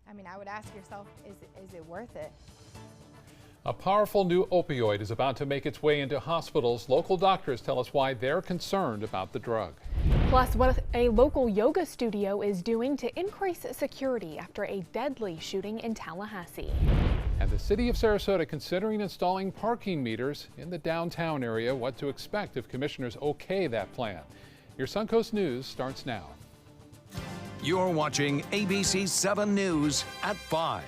I mean, I would ask yourself, is it worth it? A powerful new opioid is about to make its way into hospitals. Local doctors tell us why they're concerned about the drug. Plus, what a local yoga studio is doing to increase security after a deadly shooting in Tallahassee. And the city of Sarasota considering installing parking meters in the downtown area. What to expect if commissioners okay that plan. Your Suncoast News starts now. You're watching ABC7 News at 5.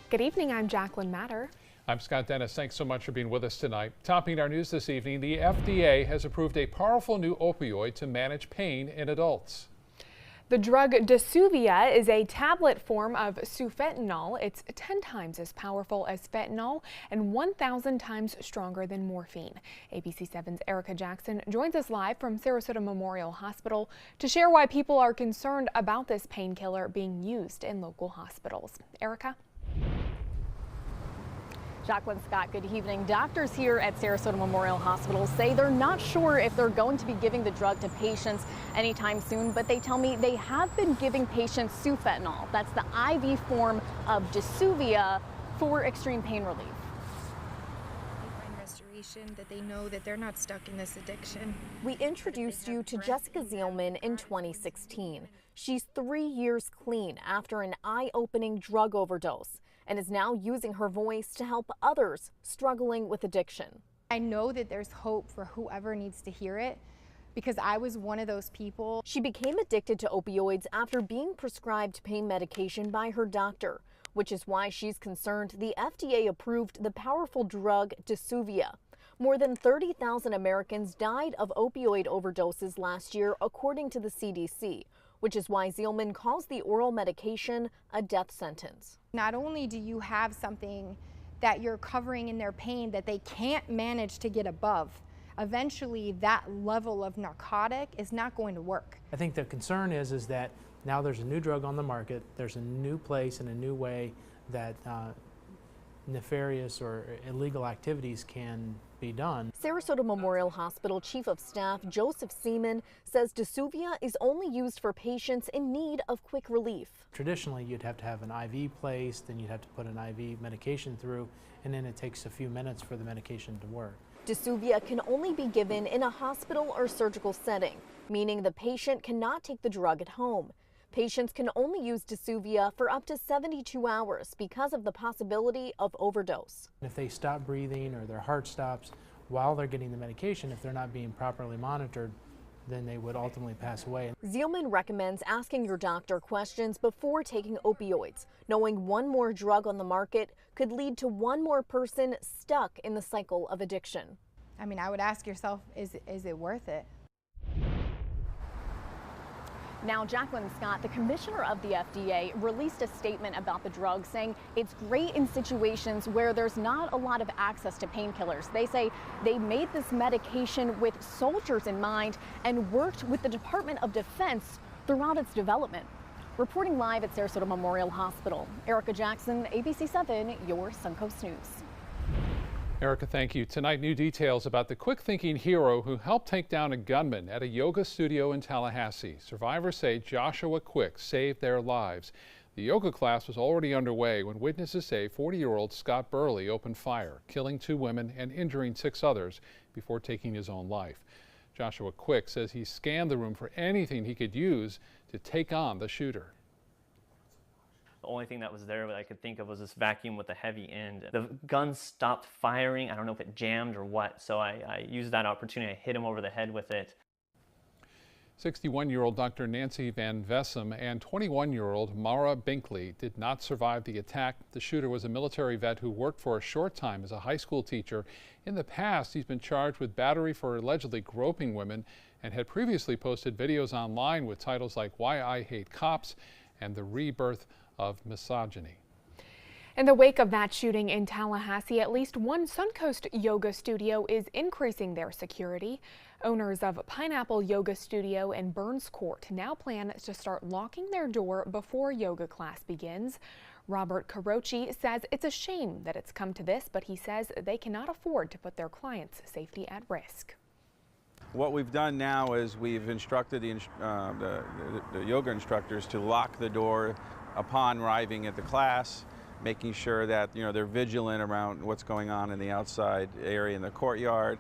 Good evening, I'm Jacqueline Matter. I'm Scott Dennis. Thanks so much for being with us tonight. Topping our news this evening, the FDA has approved a powerful new opioid to manage pain in adults. The drug Disuvia is a tablet form of sufentanil. It's 10 times as powerful as fentanyl and 1,000 times stronger than morphine. ABC7's Erica Jackson joins us live from Sarasota Memorial Hospital to share why people are concerned about this painkiller being used in local hospitals. Erica? Jacqueline, Scott, good evening. Doctors here at Sarasota Memorial Hospital say they're not sure if they're going to be giving the drug to patients anytime soon, but they tell me they have been giving patients sufentanil. That's the IV form of Disuvia for extreme pain relief. They find restoration, that they know that they're not stuck in this addiction. We introduced you to Jessica Zielman in 2016. She's 3 years clean after an eye-opening drug overdose, and is now using her voice to help others struggling with addiction. I know that there's hope for whoever needs to hear it, because I was one of those people. She became addicted to opioids after being prescribed pain medication by her doctor, which is why she's concerned the FDA approved the powerful drug Disuvia. More than 30,000 Americans died of opioid overdoses last year, according to the CDC, which is why Zielman calls the oral medication a death sentence. Not only do you have something that you're covering in their pain that they can't manage to get above, eventually that level of narcotic is not going to work. I think the concern is that now there's a new drug on the market, there's a new place and a new way that nefarious or illegal activities can be done. Sarasota Memorial Hospital Chief of Staff Joseph Seaman says Disuvia is only used for patients in need of quick relief. Traditionally, you'd have to have an IV placed, then you'd have to put an IV medication through, and then it takes a few minutes for the medication to work. Disuvia can only be given in a hospital or surgical setting, meaning the patient cannot take the drug at home. Patients can only use Disuvia for up to 72 hours because of the possibility of overdose. If they stop breathing or their heart stops while they're getting the medication, if they're not being properly monitored, then they would ultimately pass away. Zielman recommends asking your doctor questions before taking opioids. Knowing one more drug on the market could lead to one more person stuck in the cycle of addiction. I mean, I would ask yourself, is it worth it? Now, Jacqueline, Scott, the commissioner of the FDA, released a statement about the drug saying it's great in situations where there's not a lot of access to painkillers. They say they made this medication with soldiers in mind and worked with the Department of Defense throughout its development. Reporting live at Sarasota Memorial Hospital, Erica Jackson, ABC7, your Suncoast News. Erica, thank you. Tonight, new details about the quick-thinking hero who helped take down a gunman at a yoga studio in Tallahassee. Survivors say Joshua Quick saved their lives. The yoga class was already underway when witnesses say 40-year-old Scott Burley opened fire, killing 2 women and injuring 6 others before taking his own life. Joshua Quick says he scanned the room for anything he could use to take on the shooter. The only thing that was there that I could think of was this vacuum with a heavy end. The gun stopped firing. I don't know if it jammed or what, so I used that opportunity. I hit him over the head with it. 61-year-old Dr. Nancy Van Vessem and 21-year-old Mara Binkley did not survive the attack. The shooter was a military vet who worked for a short time as a high school teacher. In the past, he's been charged with battery for allegedly groping women and had previously posted videos online with titles like "Why I Hate Cops" and "The Rebirth of Misogyny." In the wake of that shooting in Tallahassee, at least one Suncoast yoga studio is increasing their security. Owners of Pineapple Yoga Studio and Burns Court now plan to start locking their door before yoga class begins. Robert Carochi says it's a shame that it's come to this, but he says they cannot afford to put their clients' safety at risk. What we've done now is we've instructed the yoga instructors to lock the door upon arriving at the class, making sure that they're vigilant around what's going on in the outside area in the courtyard.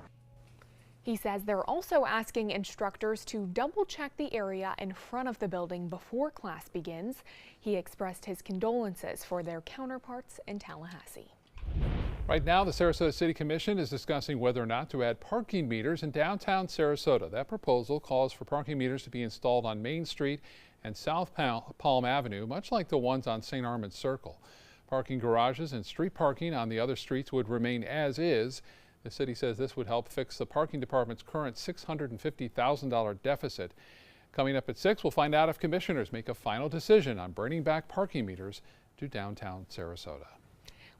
He says they're also asking instructors to double-check the area in front of the building before class begins. He expressed his condolences for their counterparts in Tallahassee. Right now, the Sarasota City Commission is discussing whether or not to add parking meters in downtown Sarasota. That proposal calls for parking meters to be installed on Main Street and South Palm Avenue, much like the ones on St. Armand's Circle. Parking garages and street parking on the other streets would remain as is. The city says this would help fix the parking department's current $650,000 deficit. Coming up at 6, we'll find out if commissioners make a final decision on bringing back parking meters to downtown Sarasota.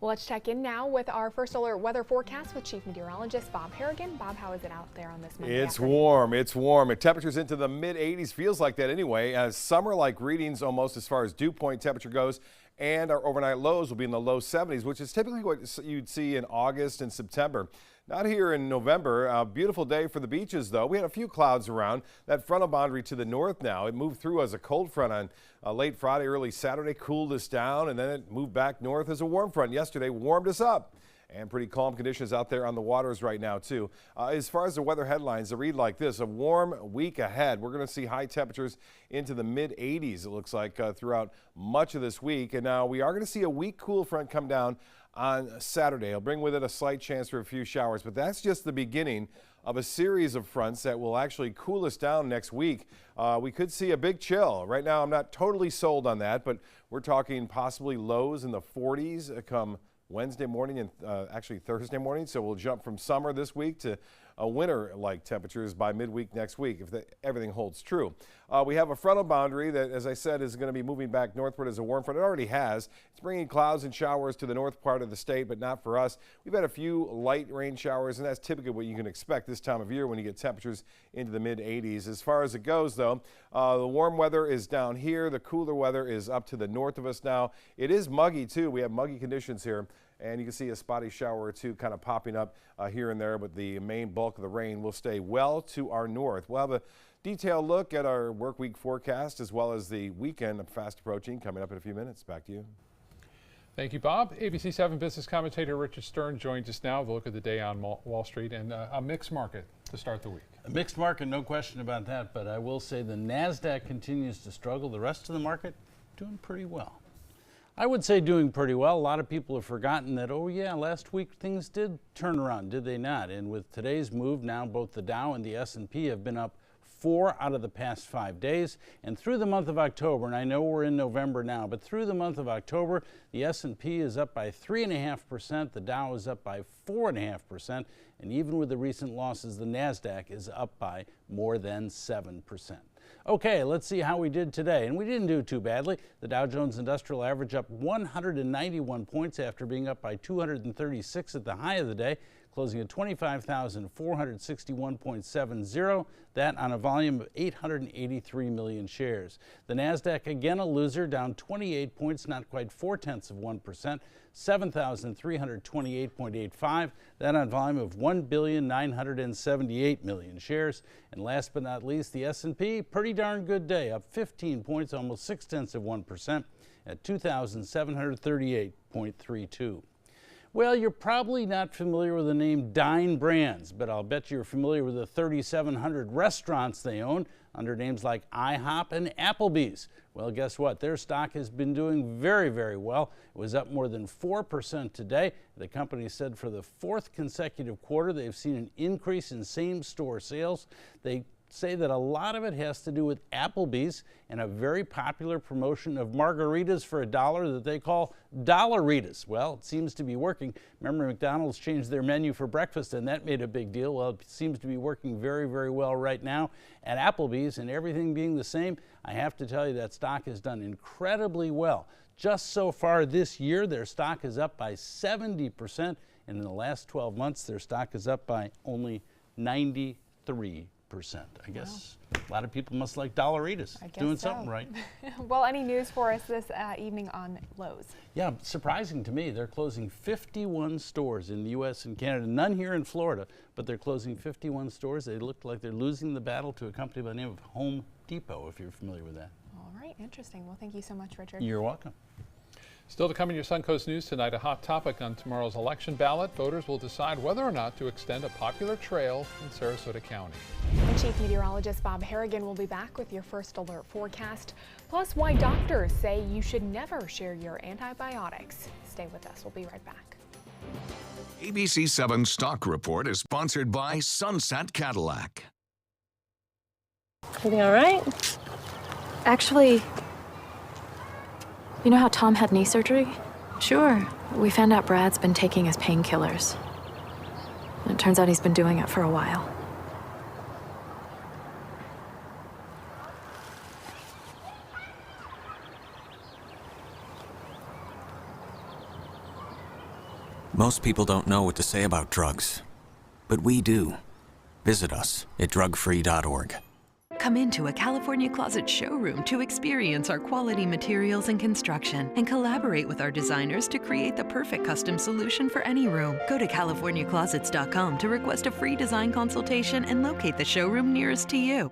Well, let's check in now with our first alert weather forecast with Chief Meteorologist Bob Harrigan. Bob, how is it out there on this Monday afternoon? It's warm. Temperatures into the mid-80s, feels like that anyway, as summer-like readings almost as far as dew point temperature goes. And our overnight lows will be in the low 70s, which is typically what you'd see in August and September. Not here in November. A beautiful day for the beaches, though. We had a few clouds around. That frontal boundary to the north now. It moved through as a cold front on late Friday, early Saturday, cooled us down, and then it moved back north as a warm front. Yesterday warmed us up. And pretty calm conditions out there on the waters right now, too. As far as the weather headlines, they read like this: a warm week ahead. We're going to see high temperatures into the mid-80s, it looks like, throughout much of this week. And now we are going to see a weak cool front come down on Saturday. It'll bring with it a slight chance for a few showers, but that's just the beginning of a series of fronts that will actually cool us down next week. We could see a big chill. Right now, I'm not totally sold on that, but we're talking possibly lows in the 40s come Wednesday morning and actually Thursday morning. So we'll jump from summer this week to winter-like temperatures by midweek next week if everything holds true. We have a frontal boundary that, as I said, is going to be moving back northward as a warm front. It already has. It's bringing clouds and showers to the north part of the state, but not for us. We've had a few light rain showers, and that's typically what you can expect this time of year when you get temperatures into the mid-80s. As far as it goes, though, the warm weather is down here. The cooler weather is up to the north of us now. It is muggy, too. We have muggy conditions here. And you can see a spotty shower or two kind of popping up here and there, but the main bulk of the rain will stay well to our north. We'll have a detailed look at our work week forecast as well as the weekend fast approaching coming up in a few minutes. Back to you. Thank you, Bob. ABC7 business commentator Richard Stern joins us now with a look at the day on Wall Street and a mixed market to start the week. A mixed market, no question about that, but I will say the NASDAQ continues to struggle. The rest of the market doing pretty well. I would say doing pretty well. A lot of people have forgotten that, oh yeah, last week things did turn around, did they not? And with today's move, now both the Dow and the S&P have been up 4 out of the past 5 days. And through the month of October, and I know we're in November now, but through the month of October, the S&P is up by 3.5%, the Dow is up by 4.5%, and even with the recent losses, the NASDAQ is up by more than 7%. Okay, let's see how we did today. And we didn't do too badly. The Dow Jones Industrial Average up 191 points after being up by 236 at the high of the day, closing at 25,461.70. That on a volume of 883 million shares. The NASDAQ again a loser, down 28 points, not quite 0.4%, 7,328.85. That on volume of 1,978,000,000 shares. And last but not least, the S&P, pretty darn good day, up 15 points, almost 0.6% at 2,738.32. Well, you're probably not familiar with the name Dine Brands, but I'll bet you're familiar with the 3,700 restaurants they own under names like IHOP and Applebee's. Well, guess what? Their stock has been doing very, very well. It was up more than 4% today. The company said for the 4th consecutive quarter, they've seen an increase in same-store sales. They say that a lot of it has to do with Applebee's and a very popular promotion of margaritas for $1 that they call Dollaritas. Well, it seems to be working. Remember, McDonald's changed their menu for breakfast and that made a big deal. Well, it seems to be working very, very well right now at Applebee's, and everything being the same, I have to tell you that stock has done incredibly well. Just so far this year, their stock is up by 70%, and in the last 12 months, their stock is up by only 93%. 8%. I guess a lot of people must like Dollaritas. Doing something right. Well, any news for us this evening on Lowe's? Yeah, surprising to me. They're closing 51 stores in the U.S. and Canada. None here in Florida, but they're closing 51 stores. They look like they're losing the battle to a company by the name of Home Depot, if you're familiar with that. All right, interesting. Well, thank you so much, Richard. You're welcome. Still to come in your Suncoast News tonight, a hot topic on tomorrow's election ballot. Voters will decide whether or not to extend a popular trail in Sarasota County. And Chief Meteorologist Bob Harrigan will be back with your first alert forecast, plus why doctors say you should never share your antibiotics. Stay with us. We'll be right back. ABC7 Stock Report is sponsored by Sunset Cadillac. Everything all right? Actually, you know how Tom had knee surgery? Sure. We found out Brad's been taking his painkillers. And it turns out he's been doing it for a while. Most people don't know what to say about drugs, but we do. Visit us at drugfree.org. Come into a California Closet showroom to experience our quality materials and construction and collaborate with our designers to create the perfect custom solution for any room. Go to CaliforniaClosets.com to request a free design consultation and locate the showroom nearest to you.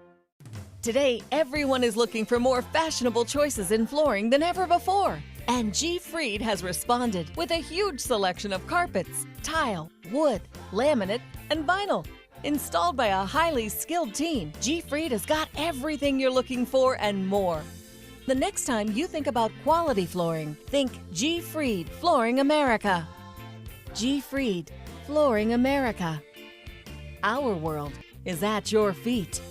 Today, everyone is looking for more fashionable choices in flooring than ever before. And G. Fried has responded with a huge selection of carpets, tile, wood, laminate, and vinyl. Installed by a highly skilled team, G. Fried has got everything you're looking for and more. The next time you think about quality flooring, think G. Fried Flooring America. G. Fried Flooring America. Our world is at your feet.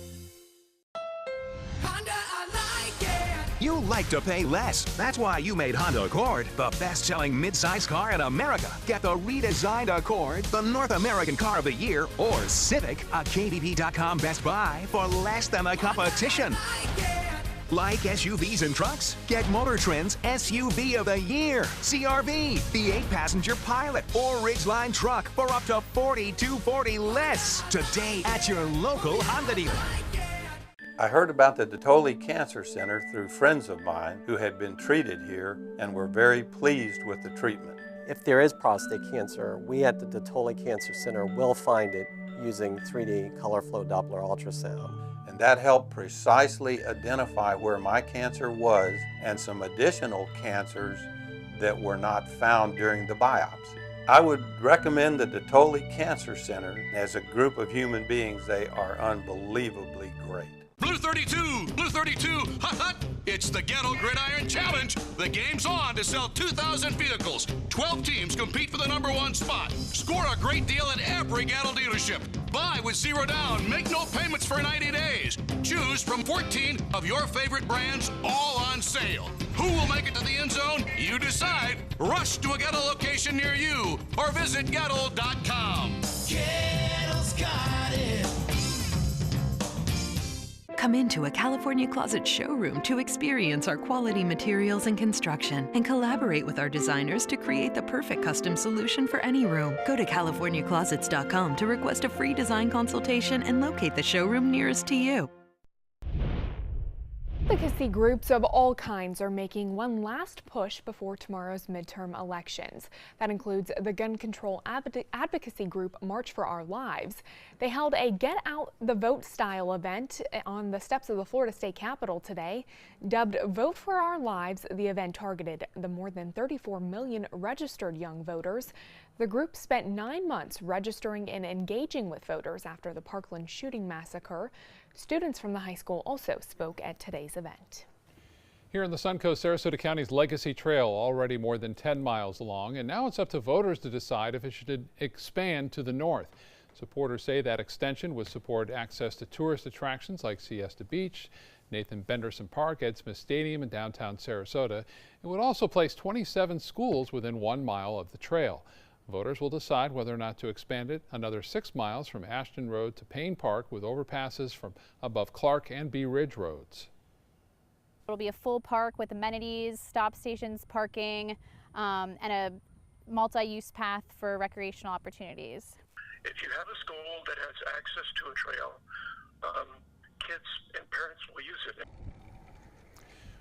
You like to pay less. That's why you made Honda Accord the best-selling midsize car in America. Get the redesigned Accord, the North American Car of the Year, or Civic, a KBP.com Best Buy for less than the competition. Like SUVs and trucks? Get Motor Trend's SUV of the Year, CRV, the 8-passenger Pilot, or Ridgeline truck for up to $4,240 less. Today at your local Honda dealer. I heard about the Detoli Cancer Center through friends of mine who had been treated here and were very pleased with the treatment. If there is prostate cancer, we at the Detoli Cancer Center will find it using 3D color flow Doppler ultrasound. And that helped precisely identify where my cancer was and some additional cancers that were not found during the biopsy. I would recommend the Detoli Cancer Center. As a group of human beings, they are unbelievably great. Blue 32, Blue 32, hot, hot. It's the Gatto Gridiron Challenge. The game's on to sell 2,000 vehicles. 12 teams compete for the #1 spot. Score a great deal at every Gatto dealership. Buy with 0 down. Make no payments for 90 days. Choose from 14 of your favorite brands, all on sale. Who will make it to the end zone? You decide. Rush to a Gatto location near you or visit Gatto.com. Gatto's got it. Come into a California Closet showroom to experience our quality materials and construction and collaborate with our designers to create the perfect custom solution for any room. Go to CaliforniaClosets.com to request a free design consultation and locate the showroom nearest to you. Advocacy groups of all kinds are making one last push before tomorrow's midterm elections. That includes the gun control advocacy group March for Our Lives. They held a Get Out the Vote style event on the steps of the Florida State Capitol today. Dubbed Vote for Our Lives, the event targeted the more than 34 million registered young voters. The group spent 9 months registering and engaging with voters after the Parkland shooting massacre. Students from the high school also spoke at today's event. Here in the Suncoast, Sarasota County's Legacy Trail already more than 10 miles long, and now it's up to voters to decide if it should expand to the north. Supporters say that extension would support access to tourist attractions like Siesta Beach, Nathan Benderson Park, Ed Smith Stadium in downtown Sarasota. It would also place 27 schools within 1 mile of the trail. Voters will decide whether or not to expand it another 6 miles from Ashton Road to Payne Park with overpasses from above Clark and Bee Ridge roads. It'll be a full park with amenities, stop stations, parking, and a multi-use path for recreational opportunities. If you have a school that has access to a trail, kids and parents will use it.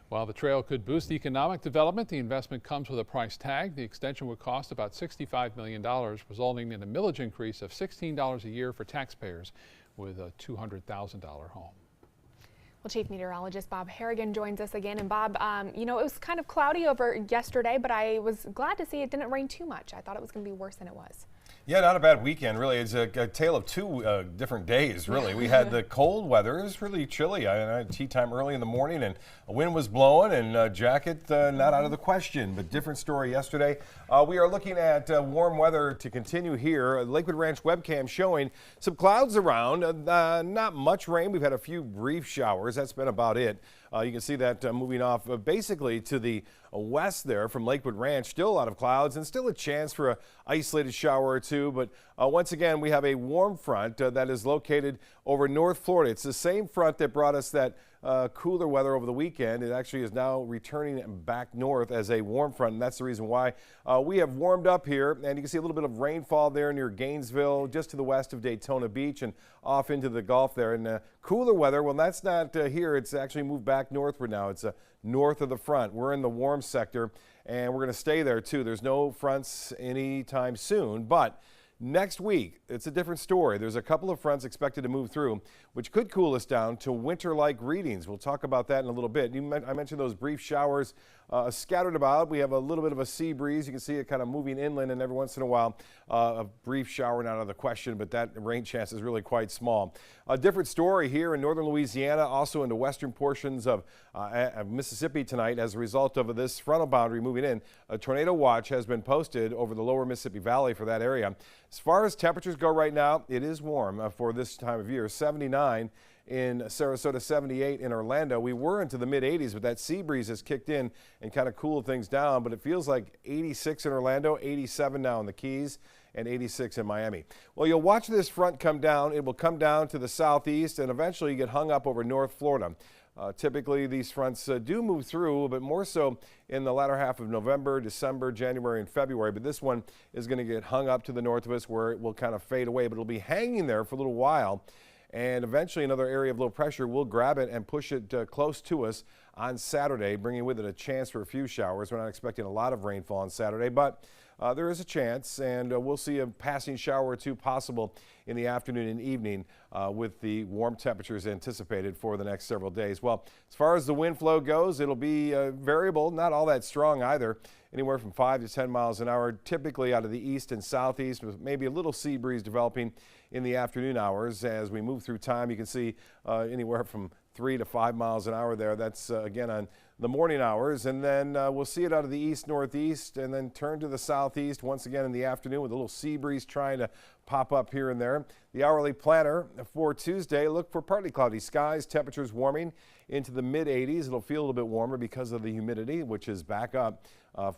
While the trail could boost economic development, the investment comes with a price tag. The extension would cost about $65 million, resulting in a millage increase of $16 a year for taxpayers with a $200,000 home. Well, Chief Meteorologist Bob Harrigan joins us again. And Bob, you know, it was kind of cloudy over yesterday, but I was glad to see it didn't rain too much. I thought it was going to be worse than it was. Yeah, not a bad weekend, really. It's a tale of two different days, really. We had the cold weather. It was really chilly. I had tea time early in the morning, and a wind was blowing, and jacket not out of the question, but different story yesterday. We are looking at warm weather to continue here. Lakewood Ranch webcam showing some clouds around. Not much rain. We've had a few brief showers. That's been about it. You can see that moving off basically to the west there from Lakewood Ranch. Still a lot of clouds and still a chance for an isolated shower or two. But once again, we have a warm front that is located over North Florida. It's the same front that brought us that cooler weather over the weekend. It actually is now returning back north as a warm front, and that's the reason why we have warmed up here. And you can see a little bit of rainfall there near Gainesville, just to the west of Daytona Beach and off into the Gulf there. And cooler weather, well, that's not here. It's actually moved back northward now. It's north of the front. We're in the warm sector, and we're going to stay there too. There's no fronts anytime soon, but next week, it's a different story. There's a couple of fronts expected to move through, which could cool us down to winter-like readings. We'll talk about that in a little bit. I mentioned those brief showers scattered about. We have a little bit of a sea breeze. You can see it kind of moving inland, and every once in a while, a brief shower not out of the question, but that rain chance is really quite small. A different story here in northern Louisiana, also in the western portions of Mississippi tonight as a result of this frontal boundary moving in. A tornado watch has been posted over the lower Mississippi Valley for that area. As far as temperatures go right now, it is warm for this time of year. 79 in Sarasota, 78 in Orlando. We were into the mid-80s, but that sea breeze has kicked in and kind of cooled things down. But it feels like 86 in Orlando, 87 now in the Keys, and 86 in Miami. Well, you'll watch this front come down. It will come down to the southeast and eventually get hung up over North Florida. Typically, these fronts do move through, but more so in the latter half of November, December, January, and February. But this one is going to get hung up to the north of us where it will kind of fade away, but it'll be hanging there for a little while. And eventually another area of low pressure will grab it and push it close to us on Saturday, bringing with it a chance for a few showers. We're not expecting a lot of rainfall on Saturday, but there is a chance, and we'll see a passing shower or two possible in the afternoon and evening with the warm temperatures anticipated for the next several days. Well, as far as the wind flow goes, it'll be variable, not all that strong either, anywhere from 5 to 10 miles an hour, typically out of the east and southeast, with maybe a little sea breeze developing in the afternoon hours. As we move through time, you can see anywhere from 3 to 5 miles an hour there. That's again on the morning hours, and then we'll see it out of the east northeast and then turn to the southeast once again in the afternoon with a little sea breeze trying to pop up here and there. The hourly planner for Tuesday, look for partly cloudy skies, temperatures warming into the mid-80s. It'll feel a little bit warmer because of the humidity, which is back up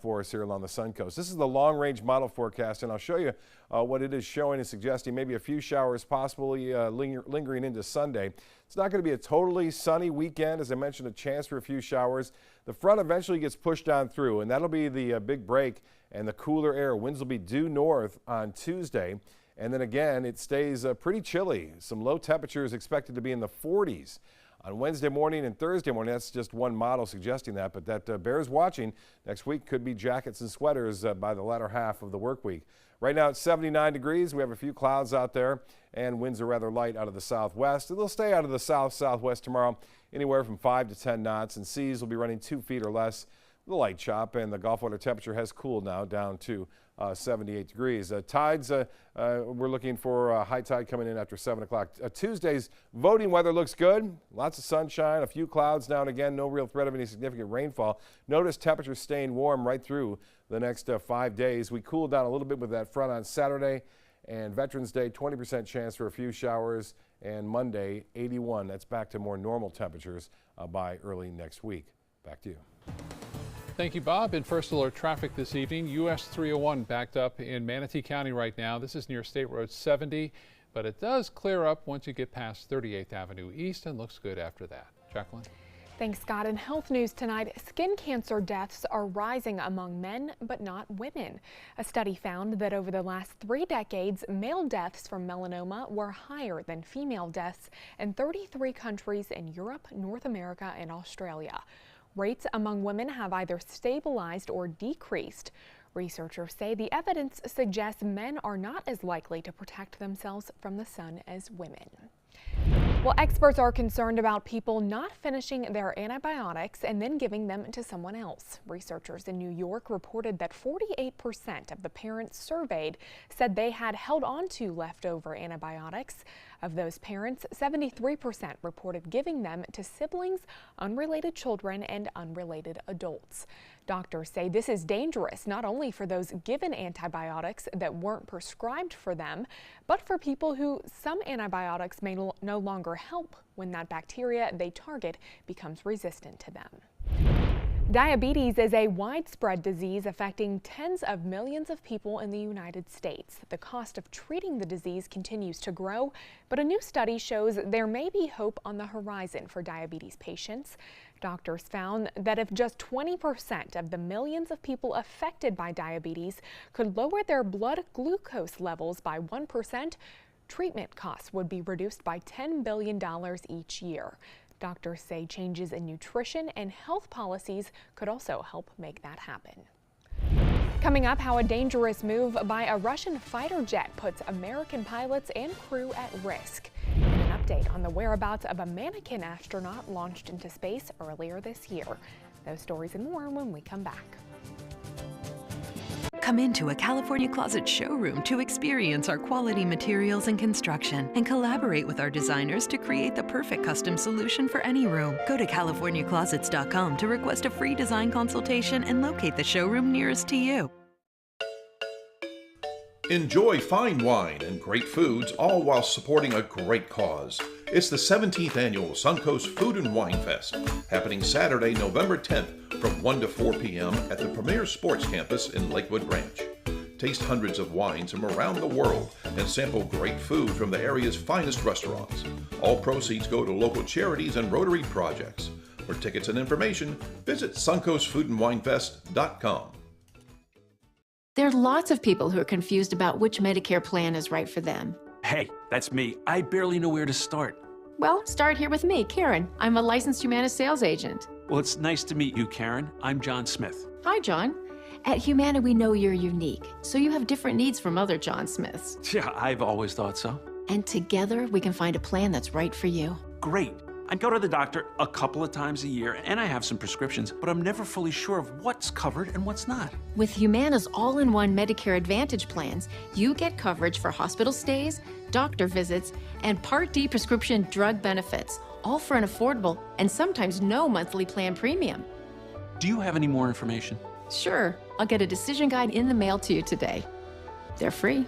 for us here along the Sun Coast. This is the long-range model forecast, and I'll show you what it is showing and suggesting maybe a few showers possibly lingering into Sunday. It's not going to be a totally sunny weekend. As I mentioned, a chance for a few showers. The front eventually gets pushed on through, and that'll be the big break, and the cooler air. Winds will be due north on Tuesday, and then again, it stays pretty chilly. Some low temperatures expected to be in the 40s. On Wednesday morning and Thursday morning. That's just one model suggesting that, but that bears watching. Next week could be jackets and sweaters by the latter half of the work week. Right now it's 79 degrees. We have a few clouds out there, and winds are rather light out of the southwest. They'll stay out of the southwest tomorrow, anywhere from 5 to 10 knots, and seas will be running 2 feet or less. The light chop, and the Gulf water temperature has cooled now down to 78 degrees. Tides, we're looking for a high tide coming in after 7 o'clock. Tuesday's voting weather looks good. Lots of sunshine, a few clouds now and again, no real threat of any significant rainfall. Notice temperatures staying warm right through the next 5 days. We cooled down a little bit with that front on Saturday, and Veterans Day, 20% chance for a few showers, and Monday, 81. That's back to more normal temperatures by early next week. Back to you. Thank you, Bob. In First Alert traffic this evening, US 301 backed up in Manatee County right now. This is near State Road 70, but it does clear up once you get past 38th Avenue East and looks good after that. Jacqueline? Thanks, Scott. In health news tonight, skin cancer deaths are rising among men, but not women. A study found that over the last 3 decades, male deaths from melanoma were higher than female deaths in 33 countries in Europe, North America, and Australia. Rates among women have either stabilized or decreased. Researchers say the evidence suggests men are not as likely to protect themselves from the sun as women. Well, experts are concerned about people not finishing their antibiotics and then giving them to someone else. Researchers in New York reported that 48% of the parents surveyed said they had held on to leftover antibiotics. Of those parents, 73% reported giving them to siblings, unrelated children, and unrelated adults. Doctors say this is dangerous not only for those given antibiotics that weren't prescribed for them, but for people who some antibiotics may no longer help when that bacteria they target becomes resistant to them. Diabetes is a widespread disease affecting tens of millions of people in the United States. The cost of treating the disease continues to grow, but a new study shows there may be hope on the horizon for diabetes patients. Doctors found that if just 20% of the millions of people affected by diabetes could lower their blood glucose levels by 1%, treatment costs would be reduced by $10 billion each year. Doctors say changes in nutrition and health policies could also help make that happen. Coming up, how a dangerous move by a Russian fighter jet puts American pilots and crew at risk. And an update on the whereabouts of a mannequin astronaut launched into space earlier this year. Those stories and more when we come back. Come into a California Closet showroom to experience our quality materials and construction and collaborate with our designers to create the perfect custom solution for any room. Go to CaliforniaClosets.com to request a free design consultation and locate the showroom nearest to you. Enjoy fine wine and great foods, all while supporting a great cause. It's the 17th annual Suncoast Food and Wine Fest, happening Saturday, November 10th from 1 to 4 p.m. at the Premier Sports Campus in Lakewood Ranch. Taste hundreds of wines from around the world and sample great food from the area's finest restaurants. All proceeds go to local charities and Rotary projects. For tickets and information, visit suncoastfoodandwinefest.com. There are lots of people who are confused about which Medicare plan is right for them. Hey, that's me. I barely know where to start. Well, start here with me, Karen. I'm a licensed Humana sales agent. Well, it's nice to meet you, Karen. I'm John Smith. Hi, John. At Humana, we know you're unique, so you have different needs from other John Smiths. Yeah, I've always thought so. And together, we can find a plan that's right for you. Great. I go to the doctor a couple of times a year, and I have some prescriptions, but I'm never fully sure of what's covered and what's not. With Humana's all-in-one Medicare Advantage plans, you get coverage for hospital stays, doctor visits, and Part D prescription drug benefits, all for an affordable and sometimes no monthly plan premium. Do you have any more information? Sure. I'll get a decision guide in the mail to you today. They're free.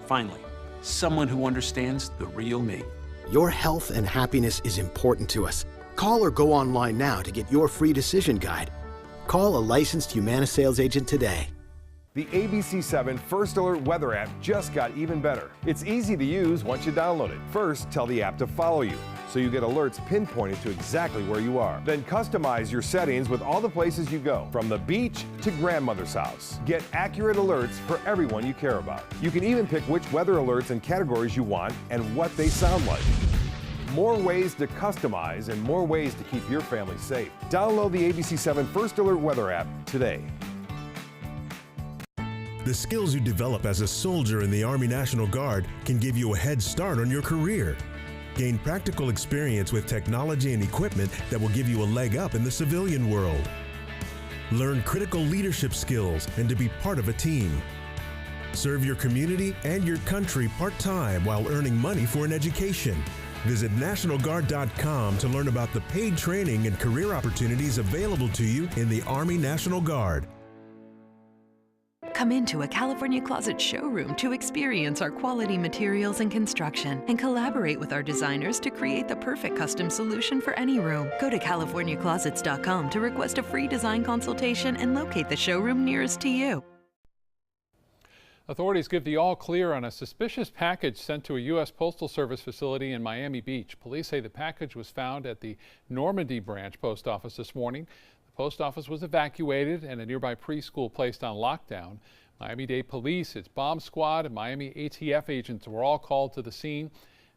Finally, someone who understands the real me. Your health and happiness is important to us. Call or go online now to get your free decision guide. Call a licensed Humana sales agent today. The ABC7 First Alert weather app just got even better. It's easy to use once you download it. First, tell the app to follow you, so you get alerts pinpointed to exactly where you are. Then customize your settings with all the places you go, from the beach to grandmother's house. Get accurate alerts for everyone you care about. You can even pick which weather alerts and categories you want and what they sound like. More ways to customize and more ways to keep your family safe. Download the ABC7 First Alert weather app today. The skills you develop as a soldier in the Army National Guard can give you a head start on your career. Gain practical experience with technology and equipment that will give you a leg up in the civilian world. Learn critical leadership skills and to be part of a team. Serve your community and your country part-time while earning money for an education. Visit NationalGuard.com to learn about the paid training and career opportunities available to you in the Army National Guard. Come into a California Closet showroom to experience our quality materials and construction and collaborate with our designers to create the perfect custom solution for any room. Go to CaliforniaClosets.com to request a free design consultation and locate the showroom nearest to you. Authorities give the all clear on a suspicious package sent to a U.S. Postal Service facility in Miami Beach. Police say the package was found at the Normandy branch post office this morning. The post office was evacuated and a nearby preschool placed on lockdown. Miami-Dade police, its bomb squad, and Miami ATF agents were all called to the scene.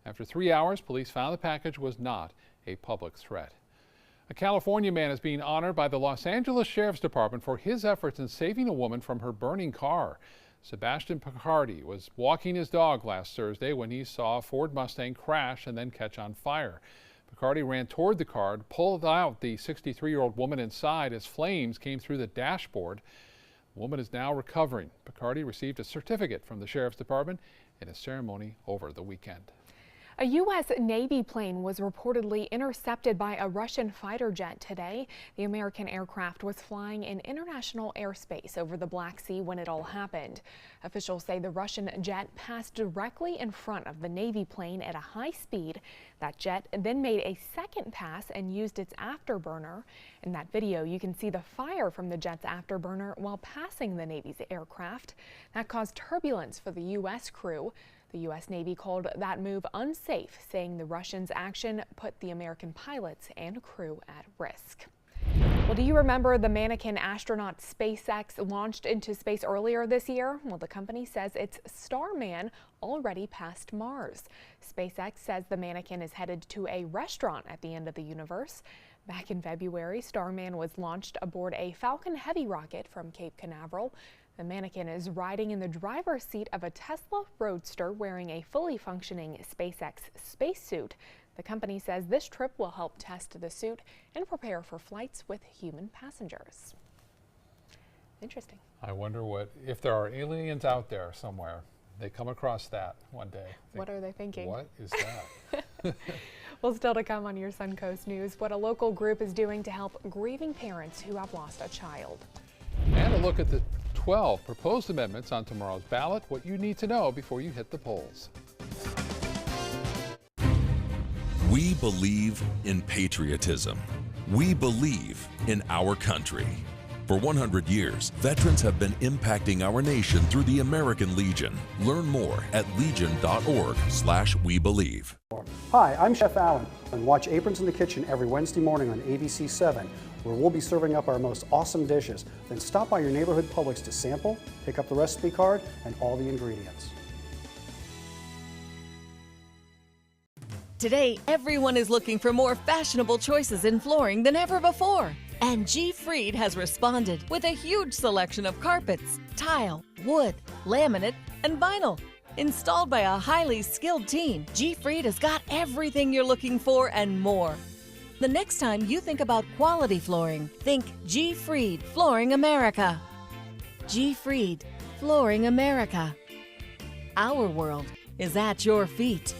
After 3 hours, police found the package was not a public threat. A California man is being honored by the Los Angeles Sheriff's Department for his efforts in saving a woman from her burning car. Sebastian Picardi was walking his dog last Thursday when he saw a Ford Mustang crash and then catch on fire. Picardi ran toward the car, pulled out the 63-year-old woman inside as flames came through the dashboard. The woman is now recovering. Picardi received a certificate from the Sheriff's Department in a ceremony over the weekend. A U.S. Navy plane was reportedly intercepted by a Russian fighter jet today. The American aircraft was flying in international airspace over the Black Sea when it all happened. Officials say the Russian jet passed directly in front of the Navy plane at a high speed. That jet then made a second pass and used its afterburner. In that video, you can see the fire from the jet's afterburner while passing the Navy's aircraft. That caused turbulence for the U.S. crew. The U.S. Navy called that move unsafe, saying the Russians' action put the American pilots and crew at risk. Well, do you remember the mannequin astronaut SpaceX launched into space earlier this year? Well, the company says its Starman already passed Mars. SpaceX says the mannequin is headed to a restaurant at the end of the universe. Back in February, Starman was launched aboard a Falcon Heavy rocket from Cape Canaveral. The mannequin is riding in the driver's seat of a Tesla Roadster wearing a fully functioning SpaceX spacesuit. The company says this trip will help test the suit and prepare for flights with human passengers. Interesting. I wonder if there are aliens out there somewhere. They come across that one day. What are they thinking? What is that? Well, still to come on your Suncoast News, what a local group is doing to help grieving parents who have lost a child. And a look at the 12 proposed amendments on tomorrow's ballot, what you need to know before you hit the polls. We believe in patriotism. We believe in our country. For 100 years, veterans have been impacting our nation through the American Legion. Learn more at legion.org/webelieve. Hi, I'm Chef Allen, and watch Aprons in the Kitchen every Wednesday morning on ABC7, where we'll be serving up our most awesome dishes. Then stop by your neighborhood Publix to sample, pick up the recipe card, and all the ingredients. Today, everyone is looking for more fashionable choices in flooring than ever before. And G. Fried has responded with a huge selection of carpets, tile, wood, laminate, and vinyl. Installed by a highly skilled team, G. Fried has got everything you're looking for and more. The next time you think about quality flooring, think G. Fried Flooring America. G. Fried Flooring America. Our world is at your feet.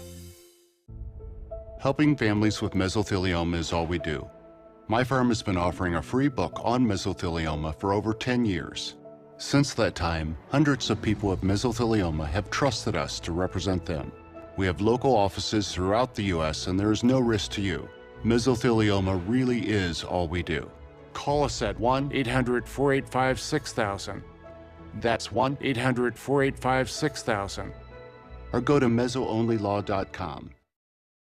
Helping families with mesothelioma is all we do. My firm has been offering a free book on mesothelioma for over 10 years. Since that time, hundreds of people with mesothelioma have trusted us to represent them. We have local offices throughout the U.S. and there is no risk to you. Mesothelioma really is all we do. Call us at 1-800-485-6000. That's 1-800-485-6000. Or go to mesoonlylaw.com.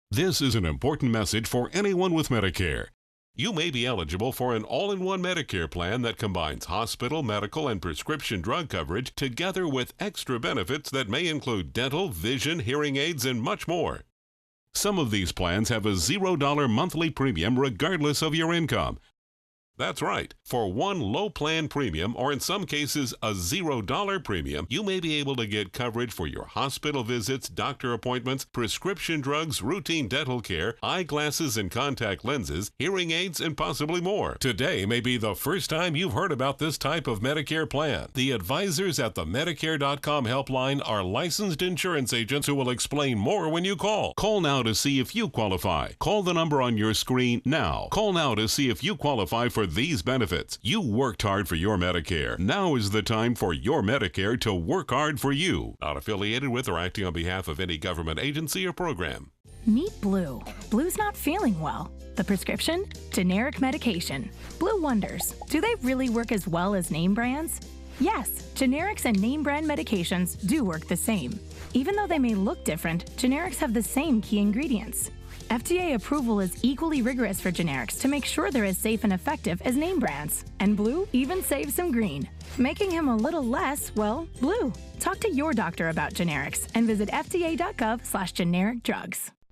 This is an important message for anyone with Medicare. You may be eligible for an all-in-one Medicare plan that combines hospital, medical, and prescription drug coverage together with extra benefits that may include dental, vision, hearing aids, and much more. Some of these plans have a $0 monthly premium regardless of your income. That's right. For one low plan premium, or in some cases a $0 premium, you may be able to get coverage for your hospital visits, doctor appointments, prescription drugs, routine dental care, eyeglasses and contact lenses, hearing aids, and possibly more. Today may be the first time you've heard about this type of Medicare plan. The advisors at the Medicare.com helpline are licensed insurance agents who will explain more when you call. Call now to see if you qualify. Call the number on your screen now. Call now to see if you qualify for these benefits. You worked hard for your Medicare. Now is the time for your Medicare to work hard for you. Not affiliated with or acting on behalf of any government agency or program. Meet Blue. Blue's not feeling well. The prescription? Generic medication. Blue wonders, do they really work as well as name brands? Yes, generics and name brand medications do work the same. Even though they may look different, generics have the same key ingredients. FDA approval is equally rigorous for generics to make sure they're as safe and effective as name brands. And blue even saves some green, making him a little less, well, blue. Talk to your doctor about generics and visit fda.gov/generic drugs.